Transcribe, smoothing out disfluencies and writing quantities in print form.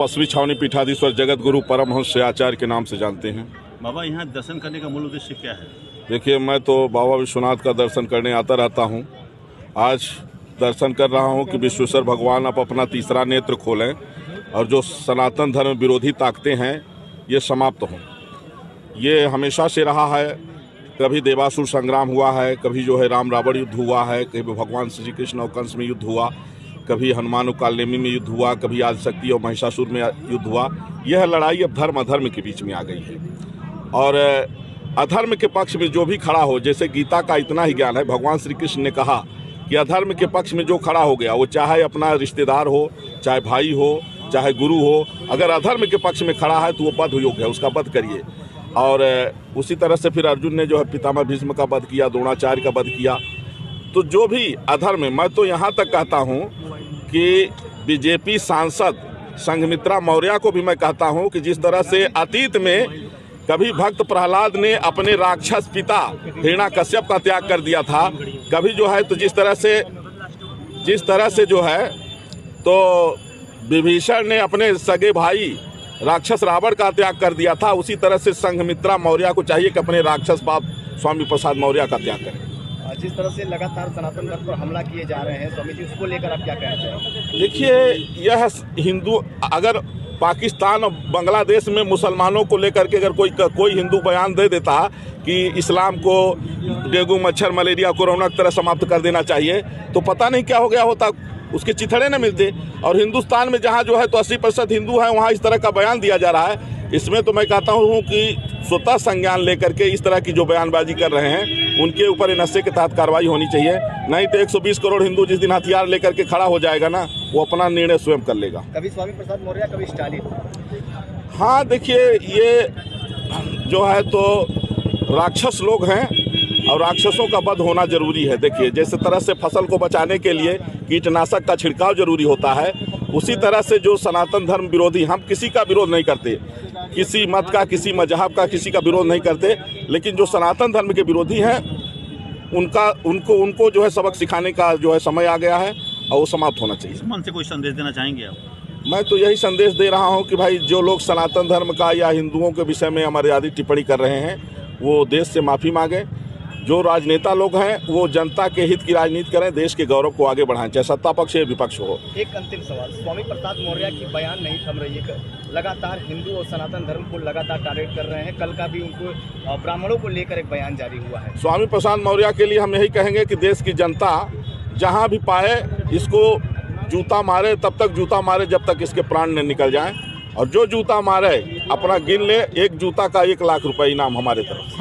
पसवी छावनी पीठाधीश्वर जगत गुरु परमहंस आचार्य के नाम से जानते हैं। बाबा, यहाँ दर्शन करने का मूल उद्देश्य क्या है? देखिए, मैं तो बाबा विश्वनाथ का दर्शन करने आता रहता हूँ। आज दर्शन कर रहा हूँ कि विश्वेश्वर भगवान अब अपना तीसरा नेत्र खोलें और जो सनातन धर्म विरोधी ताकतें हैं ये समाप्त हों। ये हमेशा से रहा है, कभी देवासुर संग्राम हुआ है, कभी जो है राम रावण युद्ध हुआ है, कभी भगवान श्री कृष्ण और कंस में युद्ध हुआ, कभी हनुमान और कालनेमी में युद्ध हुआ, कभी आदिशक्ति और महिषासुर में युद्ध हुआ। यह लड़ाई अब धर्म अधर्म के बीच में आ गई है और अधर्म के पक्ष में जो भी खड़ा हो, जैसे गीता का इतना ही ज्ञान है, भगवान श्री कृष्ण ने कहा कि अधर्म के पक्ष में जो खड़ा हो गया, वो चाहे अपना रिश्तेदार हो, चाहे भाई हो, चाहे गुरु हो, अगर अधर्म के पक्ष में खड़ा है तो वो वध योग्य है, उसका वध करिए। और उसी तरह से फिर अर्जुन ने जो है पितामह भीष्म का वध किया, द्रोणाचार्य का वध किया। तो जो भी अधर्म, मैं तो यहाँ तक कहता हूँ कि बीजेपी सांसद संघमित्रा मौर्य को भी मैं कहता हूँ कि जिस तरह से अतीत में कभी भक्त प्रहलाद ने अपने राक्षस पिता हिरण्याकश्यप का त्याग कर दिया था, कभी जो है तो जिस तरह से जो है तो विभीषण ने अपने सगे भाई राक्षस रावण का त्याग कर दिया था, उसी तरह से संघमित्रा मौर्य को चाहिए कि अपने राक्षस बाप स्वामी प्रसाद मौर्य का त्याग करें। जिस तरह से लगातार सनातन धर्म पर हमला किए जा रहे हैं स्वामी जी, उसको लेकर आप क्या कहना चाहेंगे? देखिए, यह हिंदू, अगर पाकिस्तान और बांग्लादेश में मुसलमानों को लेकर के अगर कोई हिंदू बयान दे देता कि इस्लाम को डेंगू, मच्छर, मलेरिया, कोरोना की तरह समाप्त कर देना चाहिए, तो पता नहीं क्या हो गया होता, उसके चिथड़े न मिलते। और हिंदुस्तान में जहाँ जो है तो 80% हिंदू हैं, वहाँ इस तरह का बयान दिया जा रहा है। इसमें तो मैं कहता हूँ कि स्वतः संज्ञान लेकर के इस तरह की जो बयानबाजी कर रहे हैं उनके ऊपर नशे के तहत कार्रवाई होनी चाहिए। नहीं तो 120 करोड़ हिंदू जिस दिन हथियार लेकर के खड़ा हो जाएगा ना, वो अपना निर्णय स्वयं कर लेगा। कभी स्वामी प्रसाद मौर्य, कभी स्टालिन। हाँ, देखिए, ये जो है तो राक्षस लोग हैं और राक्षसों का वध होना जरूरी है। देखिए, जैसे तरह से फसल को बचाने के लिए कीटनाशक का छिड़काव जरूरी होता है, उसी तरह से जो सनातन धर्म विरोधी, हम किसी का विरोध नहीं करते, किसी मत का, किसी मजहब का, किसी का विरोध नहीं करते, लेकिन जो सनातन धर्म के विरोधी हैं उनको जो है सबक सिखाने का जो है समय आ गया है और वो समाप्त होना चाहिए। इस मन से कोई संदेश देना चाहेंगे आप? मैं तो यही संदेश दे रहा हूँ कि भाई, जो लोग सनातन धर्म का या हिंदुओं के विषय में अमर्यादित टिप्पणी कर रहे हैं वो देश से माफ़ी मांगे। जो राजनेता लोग हैं वो जनता के हित की राजनीति करें, देश के गौरव को आगे बढ़ाएं, चाहे सत्ता पक्ष या विपक्ष हो। एक अंतिम सवाल, स्वामी प्रसाद मौर्य की बयान नहीं थम रही है, लगातार हिंदू और सनातन धर्म को लगातार टारगेट कर रहे हैं। कल का भी उनको ब्राह्मणों को लेकर एक बयान जारी हुआ है। स्वामी प्रसाद मौर्य के लिए हम यही कहेंगे कि देश की जनता जहाँ भी पाए इसको जूता मारे, तब तक जूता मारे जब तक इसके प्राण न निकल जाएं, और जो जूता मारे अपना गिन ले, एक जूता का 1 लाख रुपए इनाम हमारे तरफ।